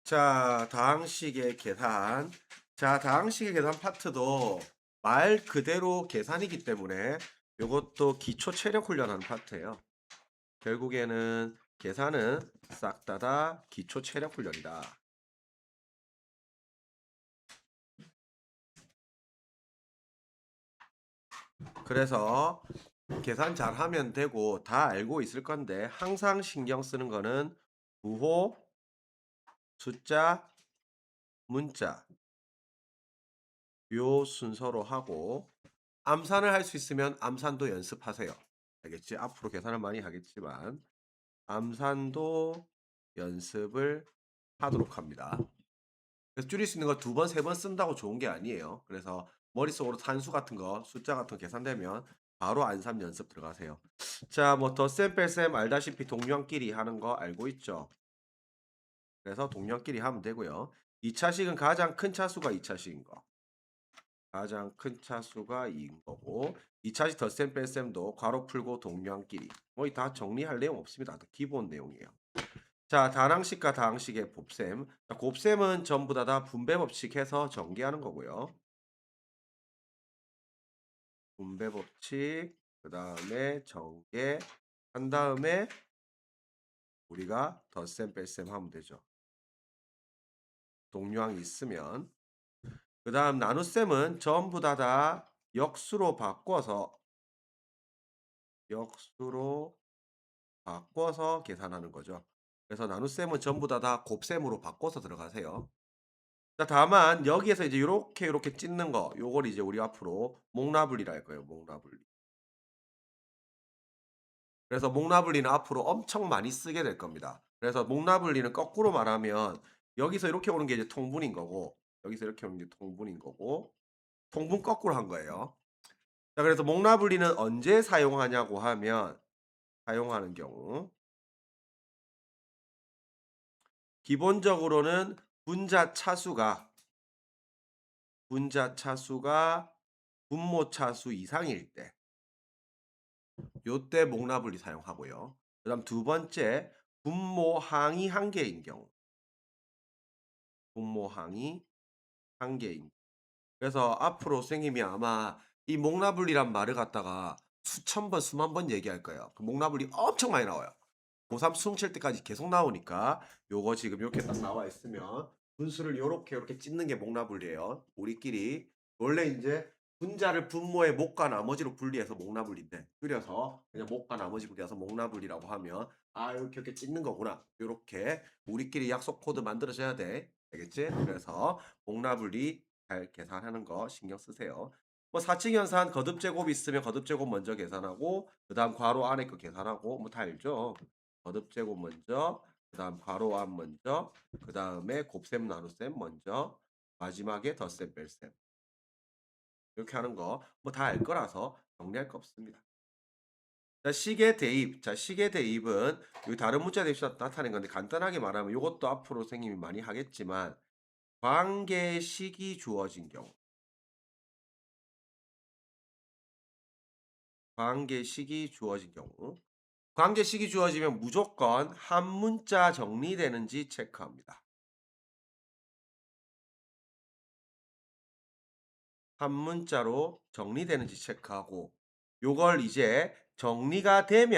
자, 다항식의 계산. 자, 다항식의 계산 파트도 말 그대로 계산이기 때문에 이것도 기초 체력 훈련하는 파트예요. 결국에는 계산은 싹 다 기초 체력 훈련이다. 그래서 계산 잘 하면 되고 다 알고 있을 건데 항상 신경 쓰는 거는 부호, 숫자, 문자 요 순서로 하고 암산을 할 수 있으면 암산도 연습하세요. 알겠지? 앞으로 계산을 많이 하겠지만 암산도 연습을 하도록 합니다. 그래서 줄일 수 있는 거 두 번, 세 번 쓴다고 좋은 게 아니에요. 그래서 머릿속으로 산수 같은 거, 숫자 같은 거 계산되면 바로 안산 연습 들어가세요. 자, 뭐 덧셈, 뺄셈 알다시피 동량끼리 하는 거 알고 있죠? 그래서 동량끼리 하면 되고요. 2차식은 가장 큰 차수가 2차식인 거. 가장 큰 차수가 2인 거고 2차식 덧셈 뺄셈도 괄호 풀고 동량끼리 뭐 다 정리할 내용 없습니다. 기본 내용이에요. 자, 다항식과 다항식의 곱셈. 자, 곱셈은 전부 다 분배 법칙 해서 전개하는 거고요. 분배 법칙 그 다음에 전개 한 다음에 우리가 덧셈 뺄셈 하면 되죠. 동량이 있으면 그 다음 나눗셈은 전부 다 역수로 바꿔서 계산하는 거죠. 그래서 나눗셈은 전부 다 곱셈으로 바꿔서 들어가세요. 자, 다만 여기에서 이제 요렇게 찢는 거 요걸 이제 우리 앞으로 목나분리라 할 거예요. 목나분리. 그래서 목나분리는 앞으로 엄청 많이 쓰게 될 겁니다. 그래서 목나분리는 거꾸로 말하면 여기서 이렇게 오는 게 이제 통분인 거고 여기서 이렇게 오는 게 통분인 거고 통분 거꾸로 한 거예요. 자, 그래서 목나분리는 언제 사용하냐고 하면 사용하는 경우 기본적으로는 분자 차수가 분모 차수 이상일 때 요때 목나분리 사용하고요. 그다음 두 번째 분모 항이 한 개인 경우. 분모 항이 한 개인. 그래서 앞으로 선생님이 아마 이 목나분리란 말을 갖다가 수천 번 수만 번 얘기할 거예요. 그 목나분리 엄청 많이 나와요. 고3 수능 칠 때까지 계속 나오니까 요거 지금 이렇게 딱 나와 있으면 분수를 요렇게 찢는 게 목나분리예요. 우리끼리 원래 이제 분자를 분모의 목과 나머지로 분리해서 목나분리인데 줄여서 그냥 목과 나머지 분리해서 목나분리라고 하면 아 이렇게 찢는 거구나. 요렇게 우리끼리 약속 코드 만들어줘야 돼. 알겠지? 그래서 목나분리 잘 계산하는 거 신경 쓰세요. 뭐 사칙연산 거듭제곱 있으면 거듭제곱 먼저 계산하고 그다음 괄호 안에 거 계산하고 뭐 다 알죠? 거듭제곱 먼저 그다음 괄호 안 먼저 그다음에 곱셈 나눗셈 먼저 마지막에 덧셈 뺄셈 이렇게 하는 거 뭐 다 알 거라서 정리할 거 없습니다. 자, 시계 대입. 자, 시계 대입은 여기 다른 문자 대입에서 나타낸 건데 간단하게 말하면 이것도 앞으로 선생님이 많이 하겠지만 관계식이 주어진 경우 관계식이 주어진 경우 관계식이 주어지면 무조건 한 문자 정리되는지 체크합니다. 한 문자로 정리되는지 체크하고 요걸 이제 정리가 되는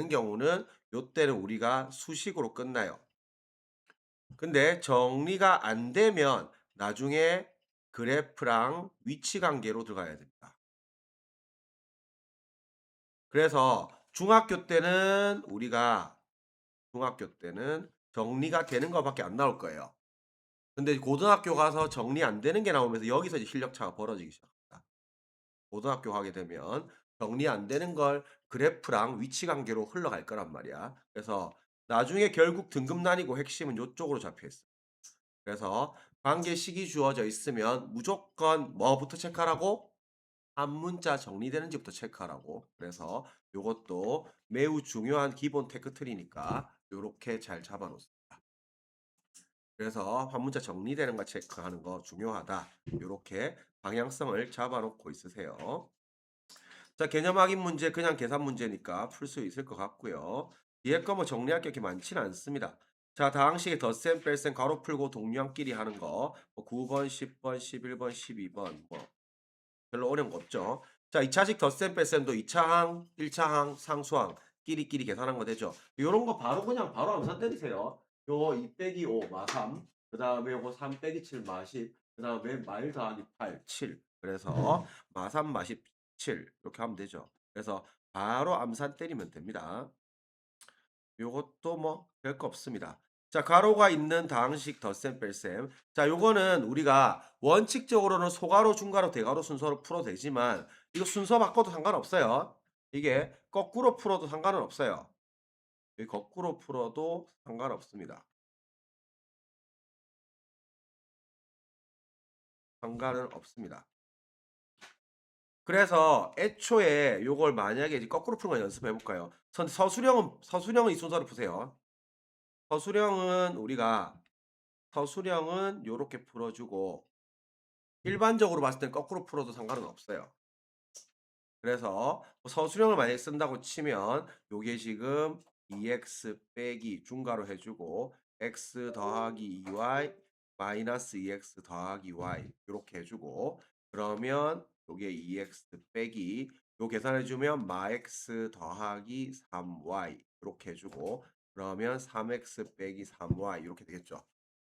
경우는 요때는 우리가 수식으로 끝나요. 근데 정리가 안 되면 나중에 그래프랑 위치 관계로 들어가야 됩니다. 그래서 중학교 때는 정리가 되는 것밖에 안 나올 거예요. 근데 고등학교 가서 정리 안 되는 게 나오면서 여기서 이제 실력차가 벌어지기 시작합니다. 고등학교 가게 되면 정리 안 되는 걸 그래프랑 위치 관계로 흘러갈 거란 말이야. 그래서 나중에 결국 등급 나뉘고 핵심은 요쪽으로 잡혀 있어. 그래서 관계식이 주어져 있으면 무조건 뭐부터 체크하라고? 한 문자 정리되는지부터 체크하라고. 그래서 요것도 매우 중요한 기본 테크트리니까 요렇게 잘 잡아 놓습니다. 그래서 한 문자 정리되는 거 체크하는 거 중요하다. 요렇게 방향성을 잡아 놓고 있으세요. 자, 개념 확인 문제 그냥 계산 문제니까 풀 수 있을 것 같고요. 뒤에 거 뭐 정리할 게 그렇게 많지는 않습니다. 자, 다항식의 덧셈, 뺄셈, 가로 풀고 동류항끼리 하는 거. 뭐 9번, 10번, 11번, 12번. 뭐 별로 어려운 거 없죠. 자, 2차식 덧셈, 뺄셈도 2차항, 1차항, 상수항 끼리끼리 계산한 거 되죠. 요런 거 바로 그냥 바로 암산 때리세요. 요 2 빼기 5 마 3. 그다음에 요거 3 빼기 7 마 10. 그다음에 마 1 더하기 8 7. 그래서 마 3 마 17 이렇게 하면 되죠. 그래서 바로 암산 때리면 됩니다. 요것도 뭐 별거 없습니다. 자, 가로가 있는 다항식 덧셈 뺄셈. 자, 요거는 우리가 원칙적으로는 소가로, 중가로, 대가로 순서로 풀어도 되지만 이거 순서 바꿔도 상관없어요. 이게 거꾸로 풀어도 상관은 없어요. 이 거꾸로 풀어도 상관없습니다. 상관은 없습니다. 그래서 애초에 요걸 만약에 이제 거꾸로 푸는 거 연습해 볼까요? 서술형은 이 순서로 푸세요. 서술형은 우리가 서술형은 요렇게 풀어주고 일반적으로 봤을 땐 거꾸로 풀어도 상관은 없어요. 그래서 뭐 서술형을 만약에 쓴다고 치면 요게 지금 2x 빼기 중가로 해주고 x 더하기 2y 마이너스 2x 더하기 y 이렇게 해주고 그러면 요게 2x 빼기 요 계산해주면 마x 더하기 3y 이렇게 해주고 그러면 3x 빼기 3y 이렇게 되겠죠.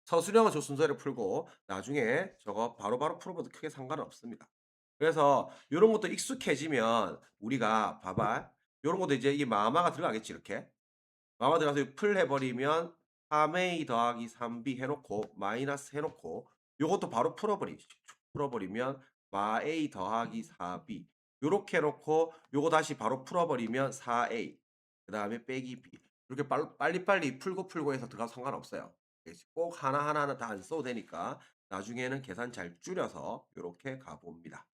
서술형은 저 순서를 풀고 나중에 저거 바로바로 풀어봐도 크게 상관은 없습니다. 그래서 요런 것도 익숙해지면 우리가 봐봐. 요런 것도 이제 이게 마마가 들어가겠지 이렇게. 마마 들어가서 풀 해버리면 3a 더하기 3b 해놓고 마이너스 해놓고 요것도 바로 풀어버리면 마 a 더하기 4b 요렇게 해놓고 요거 다시 바로 풀어버리면 4a 그 다음에 빼기 b 이렇게 빨리빨리 풀고 해서 들어가도 상관없어요. 꼭 하나하나 다 안 써도 되니까 나중에는 계산 잘 줄여서 요렇게 가봅니다.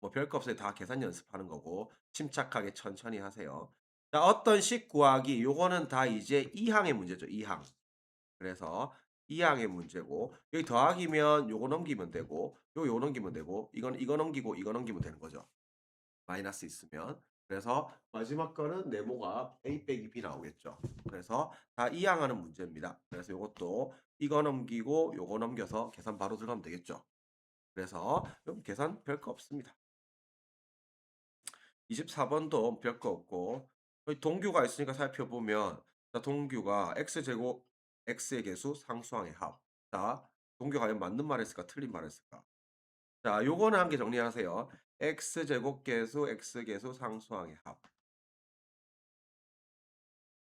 뭐 별거 없어요. 다 계산 연습하는 거고 침착하게 천천히 하세요. 자, 어떤 식 구하기 요거는 다 이제 2항의 문제죠. 2항. 그래서 2항의 문제고 여기 더하기면 요거 넘기면 되고 요 넘기면 되고 이거 넘기고 이거 넘기면 되는 거죠. 마이너스 있으면. 그래서 마지막 거는 네모가 A 빼기 B 나오겠죠. 그래서 다 이항하는 문제입니다. 그래서 요것도 이거 넘기고 요거 넘겨서 계산 바로 들어가면 되겠죠. 그래서 계산 별거 없습니다. 24번도 별거 없고 여기 동규가 있으니까 살펴보면 자, 동규가 x제곱 x의 개수 상수항의 합. 자, 동규가 과연 맞는 말 했을까 틀린 말 했을까? 자, 요거는 한 개 정리하세요. x제곱 계수 x계수 상수항의 합.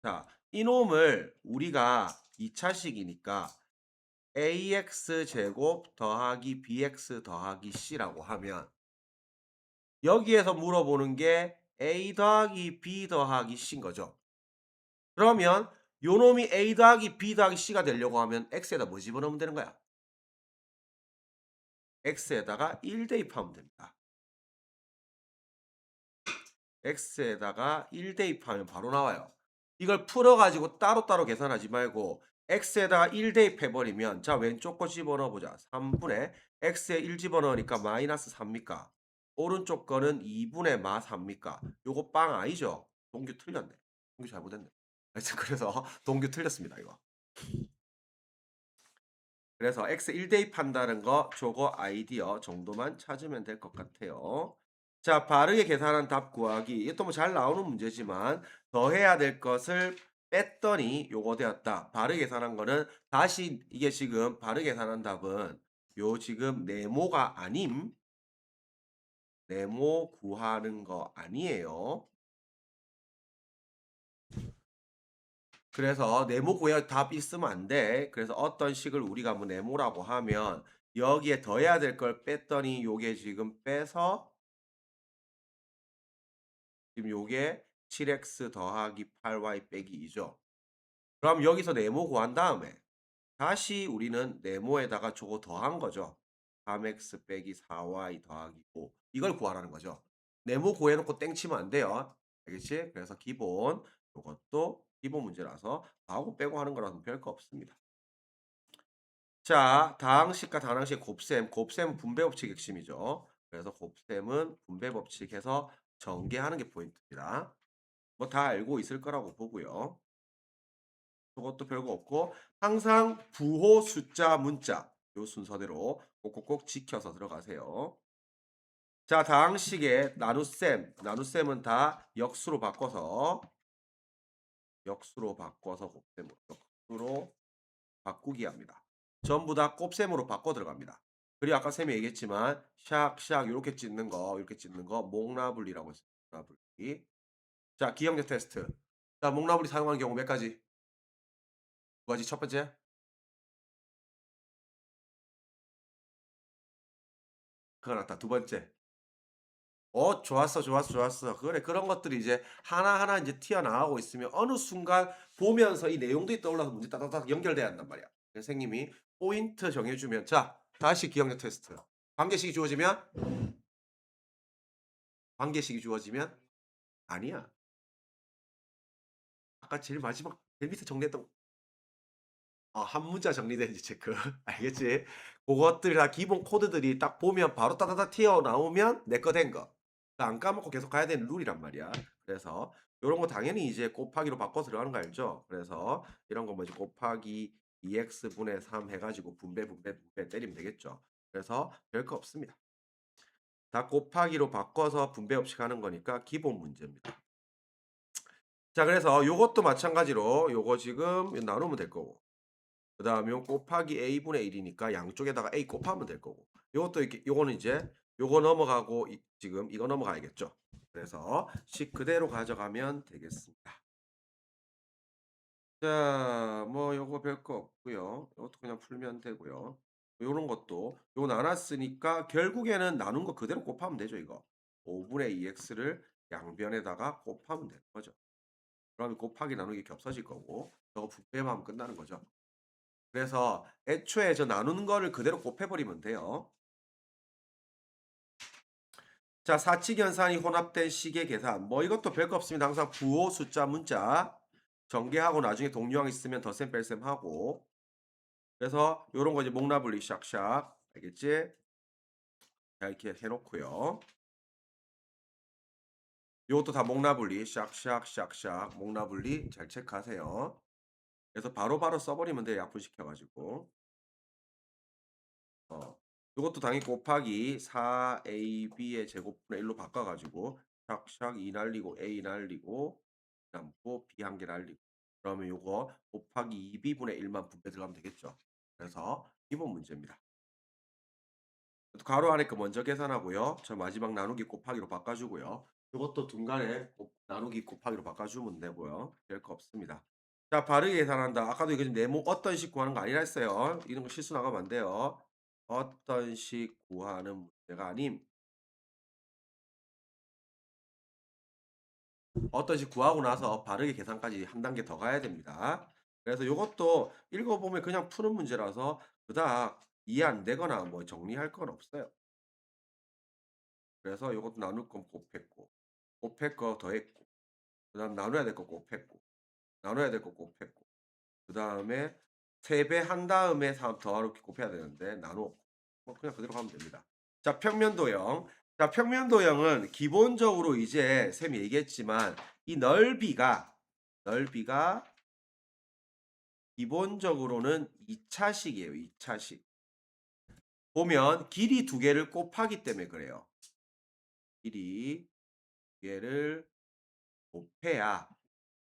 자, 이놈을 우리가 2차식이니까 ax제곱 더하기 bx 더하기 c라고 하면 여기에서 물어보는 게 a 더하기 b 더하기 c인 거죠. 그러면 요놈이 a 더하기 b 더하기 c가 되려고 하면 x에다 뭐 집어넣으면 되는 거야? x에다가 1 대입하면 됩니다. x에다가 1 대입하면 바로 나와요. 이걸 풀어가지고 따로따로 계산하지 말고 x에다가 1 대입해버리면 자 왼쪽 거 집어넣어보자. 3분의 x에 1 집어넣으니까 마이너스 3입니까? 오른쪽 거는 2분의 마 3입니까? 요거 빵 아니죠? 동규 틀렸네. 동규 잘못했네. 하여튼 그래서 동규 틀렸습니다 이거. 그래서 x 1 대입한다는 거 저거 아이디어 정도만 찾으면 될 것 같아요. 자, 바르게 계산한 답 구하기. 이것도 뭐 잘 나오는 문제지만 더해야 될 것을 뺐더니 요거 되었다. 바르게 계산한 거는 다시 이게 지금 바르게 계산한 답은 요 지금 네모가 아님 네모 구하는 거 아니에요. 그래서 네모 구해야 답 있으면 안 돼. 그래서 어떤 식을 우리가 뭐 네모라고 하면 여기에 더해야 될 걸 뺐더니 요게 지금 빼서 지금 요게 7x 더하기 8y 빼기 2죠. 그럼 여기서 네모 구한 다음에 다시 우리는 네모에다가 저거 더한 거죠. 3x 빼기 4y 더하기 5 이걸 구하라는 거죠. 네모 구해놓고 땡 치면 안 돼요. 알겠지? 그래서 기본 요것도 기본 문제라서 나하고 빼고 하는 거라서 별거 없습니다. 자, 다항식과 다항식 곱셈. 곱셈은 분배 법칙 핵심이죠. 그래서 곱셈은 분배 법칙에서 전개하는 게 포인트입니다. 뭐 다 알고 있을 거라고 보고요. 그것도 별거 없고 항상 부호 숫자 문자 요 순서대로 꼭꼭꼭 지켜서 들어가세요. 자, 다항식의 나눗셈은 다 역수로 바꿔서 곱셈으로 역수로 바꾸기 합니다. 전부 다 곱셈으로 바꿔 들어갑니다. 그리고 아까 쌤이 얘기했지만 샥샥 이렇게 찢는 거 목나불리라고 했어요. 목나불리. 자, 기억력 테스트. 자, 목나불리 사용하는 경우 몇 가지? 두 가지. 첫 번째. 그거 났다. 두 번째. 좋았어. 그래, 그런 것들이 이제 하나하나 이제 튀어나오고 있으면 어느 순간 보면서 이 내용들이 떠올라서 문제 따닥따닥 연결돼야 한단 말이야. 선생님이 포인트 정해주면, 자, 다시 기억력 테스트. 관계식이 주어지면? 관계식이 주어지면? 아니야. 아까 제일 마지막, 제일 밑에 정리했던, 한 문자 정리되는지 체크. 알겠지? 그것들이 다 기본 코드들이 딱 보면 바로 따다닥 튀어나오면 내 거 된 거. 안 까먹고 계속 가야 되는 룰이란 말이야. 그래서 요런 거 당연히 이제 곱하기로 바꿔서 들어가는 거 알죠? 그래서 이런 거 뭐지? 곱하기 2x분의 3 해가지고 분배 때리면 되겠죠. 그래서 별거 없습니다. 다 곱하기로 바꿔서 분배 없이 가는 거니까 기본 문제입니다. 자, 그래서 요것도 마찬가지로 요거 지금 나누면 될 거고, 그 다음에 요 곱하기 a분의 1이니까 양쪽에다가 a 곱하면 될 거고, 요것도 이렇게, 요거는 이제 요거 넘어가고 지금 이거 넘어가야겠죠. 그래서 식 그대로 가져가면 되겠습니다. 자, 뭐 요거 별거 없고요. 요것도 그냥 풀면 되고요. 요런 것도 요 나눴으니까 결국에는 나눈 거 그대로 곱하면 되죠, 이거. 5분의 2x를 양변에다가 곱하면 되는 거죠. 그러면 곱하기 나누기 겹쳐질 거고 저거 분배만 하면 끝나는 거죠. 그래서 애초에 저 나누는 거를 그대로 곱해버리면 돼요. 자, 사칙연산이 혼합된 식의 계산. 뭐 이것도 별거 없습니다. 항상 부호 숫자 문자 전개하고 나중에 동류항 있으면 덧셈 뺄셈 하고, 그래서 요런 거 이제 목나불리 샥샥, 알겠지? 자, 이렇게 해놓고요. 요것도 다 목나불리 샥샥 목나불리 잘 체크하세요. 그래서 바로바로 써버리면 돼요. 약분시켜가지고. 요것도 당연히 곱하기 4ab의 제곱분의 1로 바꿔가지고 샥샥 2 날리고 a 날리고 남고 b 한 개 날리고, 그러면 요거 곱하기 2b분의 1만 분배 들어가면 되겠죠. 그래서 기본 문제입니다. 가로 안에 거 먼저 계산하고요. 저 마지막 나누기 곱하기로 바꿔주고요. 요것도 중간에 나누기 곱하기로 바꿔주면 되고요. 별거 없습니다. 자, 바르게 계산한다. 아까도 이거 네모 어떤 식 구하는 거 아니라 했어요. 이런 거 실수 나가면 안 돼요. 어떤 식 구하는 문제가 아님. 어떤 식 구하고 나서 바르게 계산까지 한 단계 더 가야 됩니다. 그래서 요것도 읽어보면 그냥 푸는 문제라서 그닥 이해 안 되거나 뭐 정리할 건 없어요. 그래서 요것도 나눌 건 곱했고, 곱할 거 더했고, 그 다음 나눠야 될 거 곱했고, 나눠야 될 거 곱했고, 그 다음에 3배 한 다음에 3 더하고 곱해야 되는데 나누어. 뭐 그냥 그대로 가면 됩니다. 자, 평면도형. 자, 평면도형은 기본적으로 이제 쌤이 얘기했지만 이 넓이가 기본적으로는 2차식이에요. 2차식. 보면 길이 두 개를 곱하기 때문에 그래요. 길이 두 개를 곱해야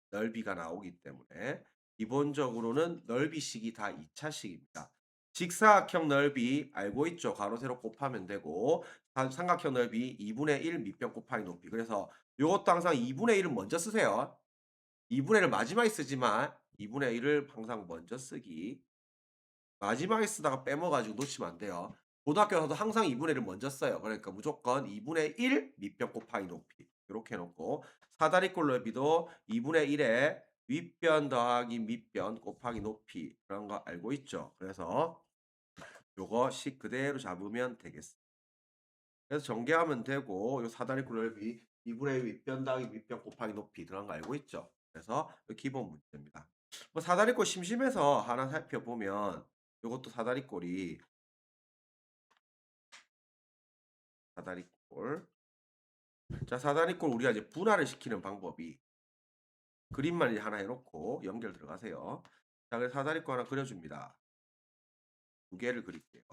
넓이가 나오기 때문에 기본적으로는 넓이식이 다 2차식입니다. 직사각형 넓이 알고 있죠? 가로 세로 곱하면 되고, 삼각형 넓이 2분의 1 밑변 곱하기 높이. 그래서 이것도 항상 2분의 1은 먼저 쓰세요. 2분의 1을 마지막에 쓰지만 2분의 1을 항상 먼저 쓰기. 마지막에 쓰다가 빼먹어가지고 놓치면 안 돼요. 고등학교에서도 항상 2분의 1을 먼저 써요. 그러니까 무조건 2분의 1 밑변 곱하기 높이 이렇게 해놓고, 사다리꼴 넓이도 2분의 1에 윗변 더하기 밑변 곱하기 높이, 그런 거 알고 있죠. 그래서 요거 식 그대로 잡으면 되겠습니다. 그래서 전개하면 되고, 요 사다리꼴 넓이 2분의 1 윗변 더하기 밑변 곱하기 높이 들어간 거 알고 있죠. 그래서 기본 문제입니다. 뭐 사다리꼴 심심해서 하나 살펴보면, 요것도 사다리꼴. 자, 사다리꼴 우리가 이제 분할을 시키는 방법이 그림만 이제 하나 해 놓고 연결 들어가세요. 자 그래서 사다리꼴 하나 그려 줍니다. 두 개를 그릴게요.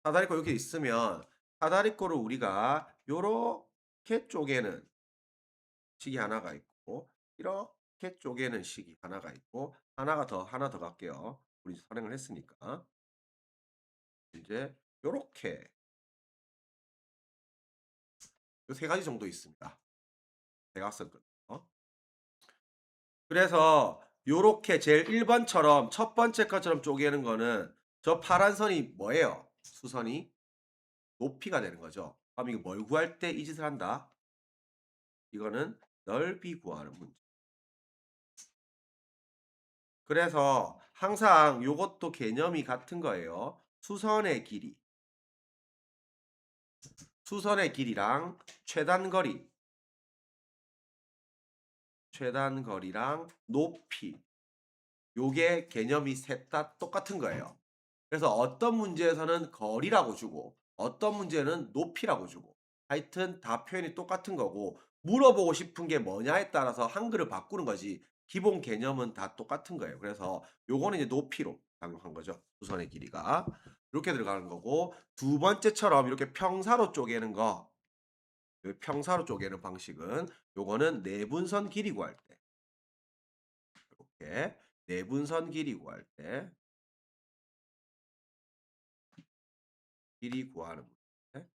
사다리꼴 이렇게 있으면 사다리꼴을 우리가 요렇게 쪼개는 식이 하나가 있고 이렇게 쪼개는 식이 하나가 있고 하나 더 갈게요. 우리 선행을 했으니까. 이제 요렇게 요 세 가지 정도 있습니다. 대각선끝. 그래서 요렇게 제일 1 번처럼 첫 번째 것처럼 쪼개는 거는 저 파란 선이 뭐예요? 수선이 높이가 되는 거죠. 그럼 이거 뭘 구할 때 이 짓을 한다? 이거는 넓이 구하는 문제. 그래서 항상 요것도 개념이 같은 거예요. 수선의 길이. 수선의 길이랑 최단거리. 최단거리랑 높이. 요게 개념이 셋 다 똑같은 거예요. 그래서 어떤 문제에서는 거리라고 주고 어떤 문제는 높이라고 주고 하여튼 다 표현이 똑같은 거고 물어보고 싶은 게 뭐냐에 따라서 한글을 바꾸는 거지 기본 개념은 다 똑같은 거예요. 그래서 요거는 이제 높이로 작용한 거죠. 수선의 길이가. 이렇게 들어가는 거고 두 번째처럼 이렇게 평사로 쪼개는 거 평사로 쪼개는 방식은 요거는 내분선 길이 구할 때 이렇게 내분선 길이 구할 때 길이 구하는 문제.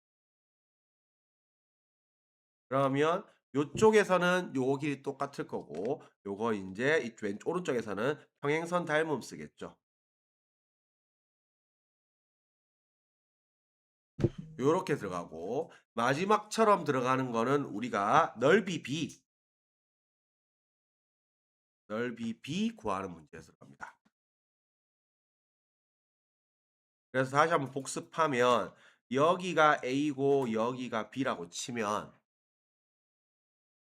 그러면 요쪽에서는 요 길이 똑같을 거고 요거 인제 이 왼 오른쪽에서는 평행선 닮음 쓰겠죠. 요렇게 들어가고 마지막처럼 들어가는 거는 우리가 넓이 B 구하는 문제에서 들어갑니다. 그래서 다시 한번 복습하면 여기가 A고 여기가 B라고 치면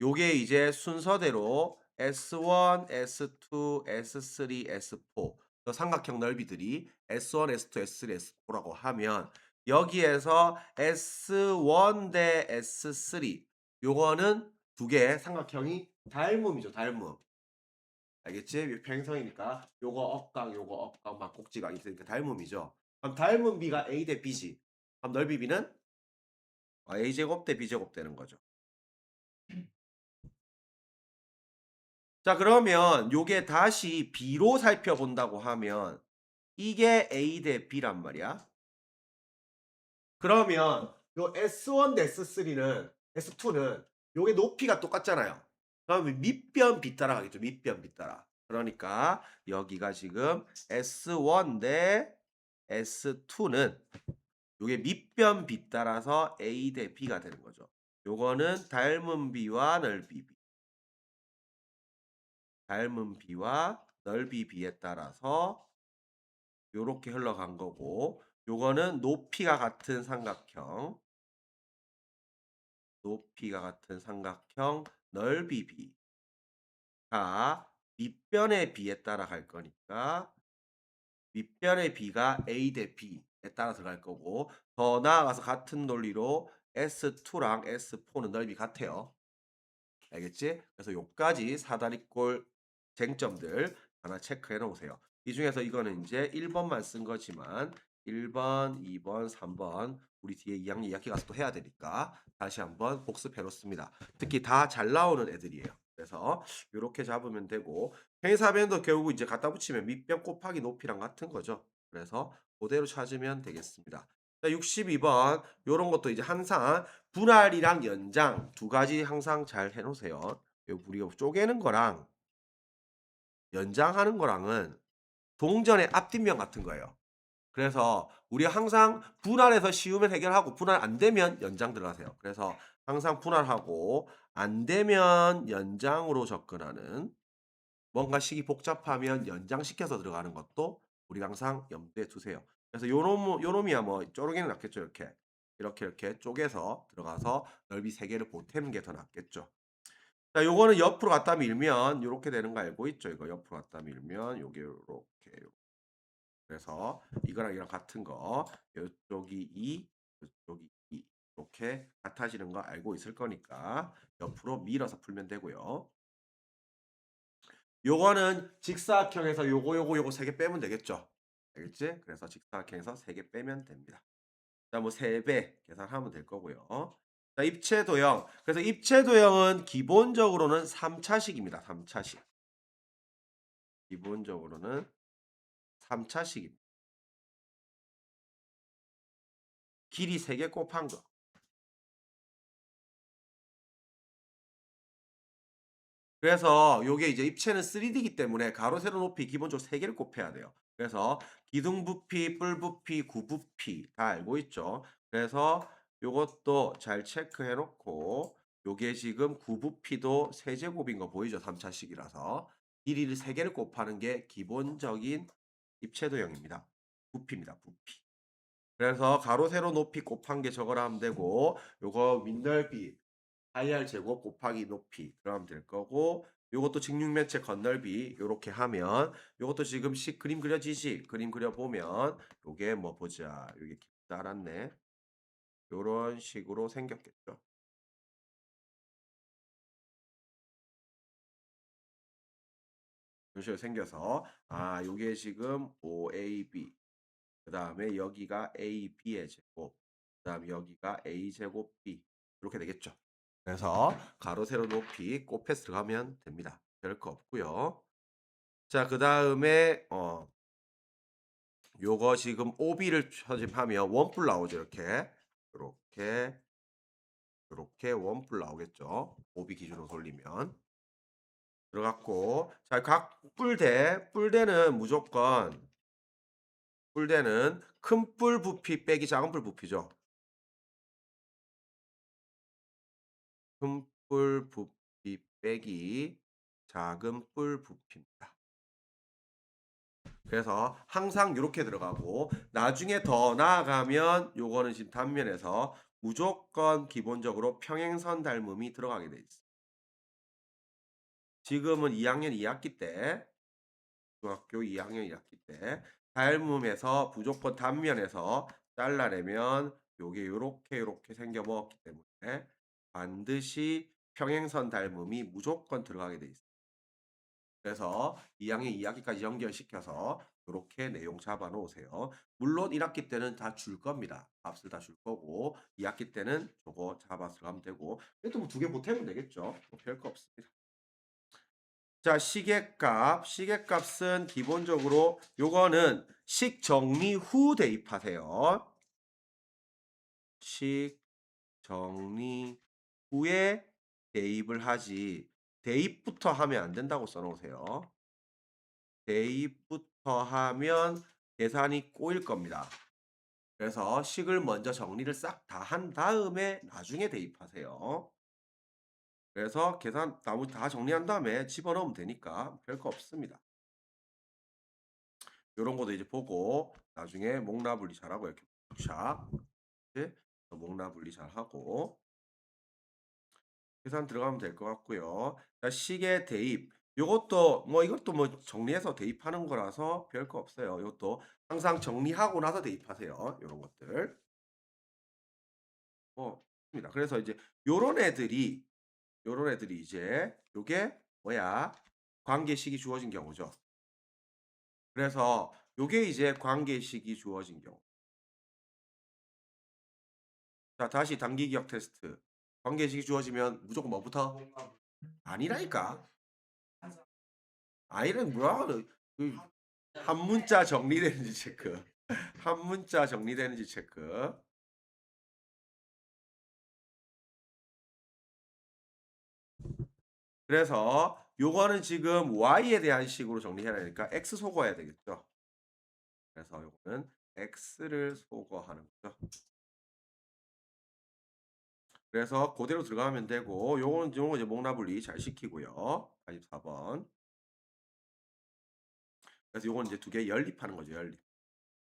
요게 이제 순서대로 S1, S2, S3, S4 저 삼각형 넓이들이 S1, S2, S3, S4라고 하면 여기에서 S1 대 S3 요거는 두 개의 삼각형이 닮음이죠. 닮음. 알겠지? 평행선이니까 요거 억각 요거 억각 막 꼭지가 있으니까 닮음이죠. 그럼 닮음 B가 A 대 B지. 그럼 넓이 B는 A제곱 대 B제곱 되는 거죠. 자 그러면 요게 다시 B로 살펴본다고 하면 이게 A 대 B란 말이야. 그러면 요 S1 대 S3는 S2는 요게 높이가 똑같잖아요. 그러면 밑변 빗따라 가겠죠. 밑변 빗따라. 그러니까 여기가 지금 S1 대 S2는 요게 밑변 빗따라서 A 대 B가 되는 거죠. 요거는 닮은 B와 넓이 B. 닮은 B와 넓이 B에 따라서 요렇게 흘러간 거고 요거는 높이가 같은 삼각형 넓이 B가 밑변의 B에 따라 갈 거니까 밑변의 B가 A 대 B에 따라 들어갈 거고 더 나아가서 같은 논리로 S2랑 S4는 넓이 같아요. 알겠지? 그래서 요까지 사다리꼴 쟁점들 하나 체크해 놓으세요. 이 중에서 이거는 이제 1번만 쓴 거지만 1번, 2번, 3번 우리 뒤에 2학년 2학기 가서 또 해야 되니까 다시 한번 복습해 놓습니다. 특히 다 잘 나오는 애들이에요. 그래서 요렇게 잡으면 되고偏사변도 결국 이제 갖다 붙이면 밑변 곱하기 높이랑 같은 거죠. 그래서 그대로 찾으면 되겠습니다. 자, 62번 요런 것도 이제 항상 분할이랑 연장 두 가지 항상 잘 해 놓으세요. 우리가 쪼개는 거랑 연장하는 거랑은 동전의 앞뒷면 같은 거예요. 그래서 우리 항상 분할해서 쉬우면 해결하고 분할 안 되면 연장 들어가세요. 그래서 항상 분할하고 안 되면 연장으로 접근하는 뭔가 식이 복잡하면 연장시켜서 들어가는 것도 우리가 항상 염두에 두세요. 그래서 요놈이야 뭐 쪼개는 낫겠죠. 이렇게 쪼개서 들어가서 넓이 3개를 보태는 게 더 낫겠죠. 자 요거는 옆으로 갖다 밀면 요렇게 되는 거 알고 있죠? 이거 옆으로 갖다 밀면 요게 요렇게 그래서 이거랑 이랑 같은 거 요쪽이 2 요쪽이 2 이렇게 같아지는 거 알고 있을 거니까 옆으로 밀어서 풀면 되고요. 요거는 직사각형에서 요거 3개 빼면 되겠죠. 알겠지? 그래서 직사각형에서 3개 빼면 됩니다. 자, 뭐 3배 계산하면 될 거고요. 자, 입체도형. 그래서 입체도형은 기본적으로는 3차식입니다. 3차식. 기본적으로는 3차식입니다. 길이 3개 곱한 거. 그래서 요게 이제 입체는 3D이기 때문에 가로, 세로, 높이 기본적으로 3개를 곱해야 돼요. 그래서 기둥부피, 뿔부피, 구부피 다 알고 있죠. 그래서 요것도 잘 체크해 놓고 요게 지금 구부피도 세제곱인 거 보이죠? 3차식이라서. 길이를 3개를 곱하는 게 기본적인 입체도형입니다. 부피입니다. 부피. 그래서 가로, 세로, 높이 곱한 게 저거라 하면 되고 요거 윗넓이 IR 제곱 곱하기 높이 들어가면 될 거고 요것도 직육면체 건널비 요렇게 하면 요것도 지금 그림 그려지지? 그림 그려보면 요게 뭐 보자. 요게 알았네. 요런 식으로 생겼겠죠. 이런 식으로 생겨서 요게 지금 OAB 그 다음에 여기가 AB의 제곱 그 다음에 여기가 A 제곱 B 이렇게 되겠죠. 그래서 가로 세로 높이 곱해서 들어가면 됩니다. 별거 없고요. 자, 그 다음에 요거 지금 OB를 처집하면 원뿔 나오죠. 이렇게 원뿔 나오겠죠. OB 기준으로 돌리면 들어갔고 자, 각 뿔대는 무조건 뿔대는 큰 뿔 부피 빼기 작은 뿔 부피죠. 큰 뿔 부피 빼기 작은 뿔 부피입니다. 그래서 항상 이렇게 들어가고 나중에 더 나아가면 요거는 지금 단면에서 무조건 기본적으로 평행선 닮음이 들어가게 돼 있어. 지금은 2학년 2학기 때 중학교 2학년 2학기 때 닮음에서 무조건 단면에서 잘라내면 요게 요렇게 생겨 먹었기 때문에 반드시 평행선 닮음이 무조건 들어가게 돼 있어. 그래서 2학년 2학기까지 연결시켜서 이렇게 내용 잡아 놓으세요. 물론 1학기 때는 다 줄 겁니다. 값을 다 줄 거고 2학기 때는 저거 잡아서 가면 되고 그래도 뭐 2개 보태면 되겠죠. 뭐 별거 없습니다. 자, 시계값은 기본적으로 요거는 식 정리 후 대입하세요. 식 정리 후에 대입을 하지 대입부터 하면 안 된다고 써놓으세요. 대입부터 하면 계산이 꼬일 겁니다. 그래서 식을 먼저 정리를 싹 다 한 다음에 나중에 대입하세요. 그래서 계산 나머지 다 정리한 다음에 집어넣으면 되니까 별거 없습니다. 요런 것도 이제 보고 나중에 목라분리 잘하고 이렇게 샥 이렇게 목라분리 잘하고 계산 들어가면 될 것 같고요. 자, 식의 대입. 요것도 뭐 이것도 뭐 정리해서 대입하는 거라서 별거 없어요. 이것도 항상 정리하고 나서 대입하세요. 요런 것들. 입니다. 그래서 이제 요런 애들이 이제 요게 뭐야? 관계식이 주어진 경우죠. 그래서 요게 이제 관계식이 주어진 경우. 자, 다시 단기 기억 테스트. 관계식이 주어지면 무조건 뭐부터? 아니라니까. 아이는 뭐야? 그 한 문자 정리되는지 체크. 한 문자 정리되는지 체크. 그래서 요거는 지금 y에 대한 식으로 정리해야 되니까 x 소거해야 되겠죠. 그래서 요거는 x를 소거하는 거죠. 그래서 그대로 들어가면 되고 요건 이제 목라분리 잘 시키고요. 44번. 그래서 요건 이제 2개 연립하는 거죠. 연립.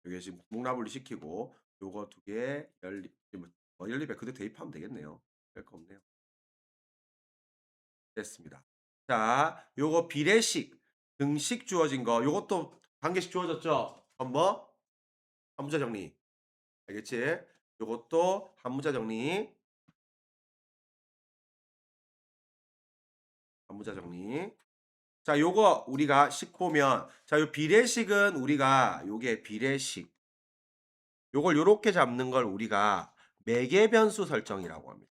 요게 지금 목라분리 시키고 요거 2개 연립. 연립에 그대로 대입하면 되겠네요. 별거 없네요. 됐습니다. 자, 요거 비례식, 등식 주어진 거 요것도 한 개씩 주어졌죠? 한번 문자 정리. 알겠지? 요것도 한 문자 정리. 한 문자 정리. 자, 요거 우리가 식 보면 자, 요 비례식은 우리가 요게 비례식. 요걸 요렇게 잡는 걸 우리가 매개 변수 설정이라고 합니다.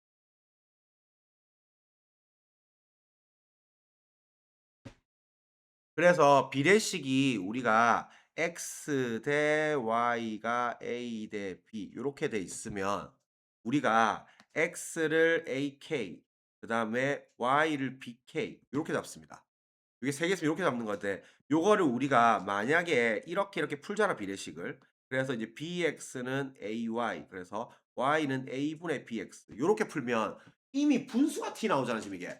그래서 비례식이 우리가 x 대 y가 a 대 b 요렇게 돼 있으면 우리가 x를 ak 그다음에 y를 bk 요렇게 잡습니다. 이게 세 개 있으면 요렇게 잡는 건데 요거를 우리가 만약에 이렇게 풀잖아 비례식을. 그래서 이제 bx는 ay 그래서 y는 a분의 bx 요렇게 풀면 이미 분수가 티 나오잖아 지금 이게.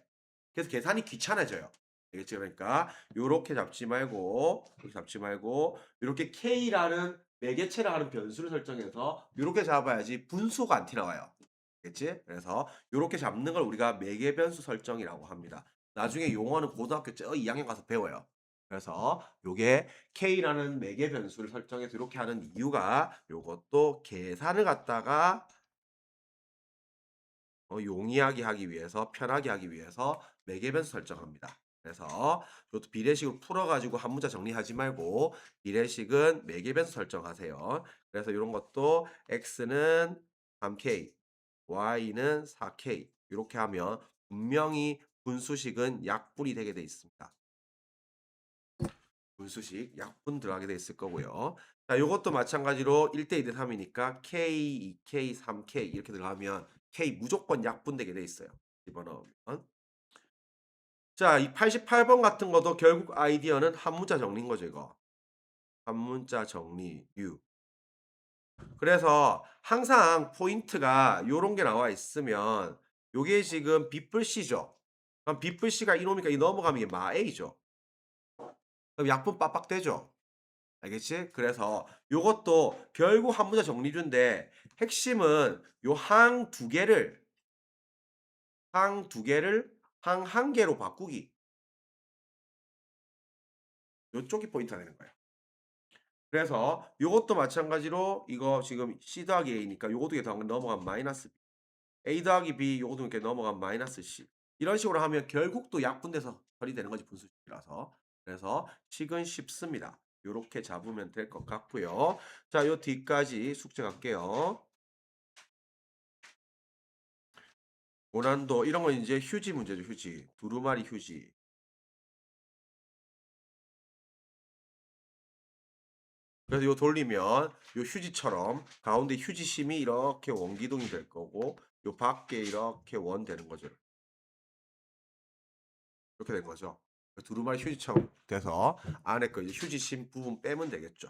그래서 계산이 귀찮아져요. 알겠지? 그러니까 요렇게 잡지 말고 요렇게 k라는 매개체라는 변수를 설정해서 요렇게 잡아야지 분수가 안 티 나와요. 알겠지? 그래서 요렇게 잡는 걸 우리가 매개변수 설정이라고 합니다. 나중에 용어는 고등학교 2학년 가서 배워요. 그래서 요게 K라는 매개 변수를 설정해서 이렇게 하는 이유가 요것도 계산을 갖다가 용이하게 하기 위해서 편하게 하기 위해서 매개 변수 설정합니다. 그래서 이것도 비례식을 풀어가지고 한 문자 정리하지 말고 비례식은 매개 변수 설정하세요. 그래서 이런 것도 x는 3k, y는 4k 이렇게 하면 분명히 분수식은 약분이 되게 돼 있습니다. 분수식 약분 들어가게 돼 있을 거고요. 자, 요것도 마찬가지로 1대 2대 3이니까 K, 2K, 3K 이렇게 들어가면 K 무조건 약분되게 돼 있어요. 집어넣으면. 자, 이 88번 같은 것도 결국 아이디어는 한 문자 정리인 거죠, 이거. 한 문자 정리, 유. 그래서 항상 포인트가 요런 게 나와 있으면 요게 지금 빗불씨죠. 그럼 빗불씨가 이놈이니까 이 넘어가면 이게 마A죠. 그럼 약분 빡빡 되죠. 알겠지? 그래서 요것도 결국 한 문자 정리류인데 핵심은 요 항 두 개를 항 한 개로 바꾸기. 요쪽이 포인트가 되는 거예요. 그래서 요것도 마찬가지로 이거 지금 C 더하기 A니까 요것도 이렇게 넘어가면 마이너스 B. A 더하기 B 요것도 이렇게 넘어가면 마이너스 C. 이런 식으로 하면 결국 또 약분돼서 처리되는 거지 분수식이라서. 그래서 식은 쉽습니다. 요렇게 잡으면 될 것 같고요. 자, 요 뒤까지 숙제 갈게요. 고난도 이런 건 이제 휴지 문제죠, 휴지. 두루마리 휴지. 그래서 요 돌리면 요 휴지처럼 가운데 휴지심이 이렇게 원기둥이 될 거고 요 밖에 이렇게 원 되는 거죠. 이렇게 된 거죠. 두루마리 휴지처럼 돼서 안에 거 이제 휴지심 부분 빼면 되겠죠.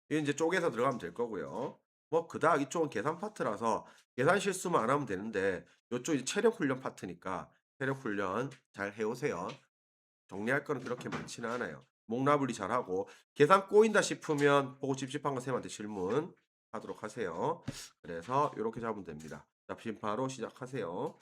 이게 이제 쪼개서 들어가면 될 거고요. 뭐 그다음 이쪽은 계산 파트라서 계산 실수만 안 하면 되는데 요쪽 이제 체력 훈련 파트니까 체력 훈련 잘 해오세요. 정리할 거는 그렇게 많지는 않아요. 목나불리 잘하고 계산 꼬인다 싶으면 보고 찝찝한 거 쌤한테 질문 하도록 하세요. 그래서 이렇게 잡으면 됩니다. 자, 지금 바로 시작하세요.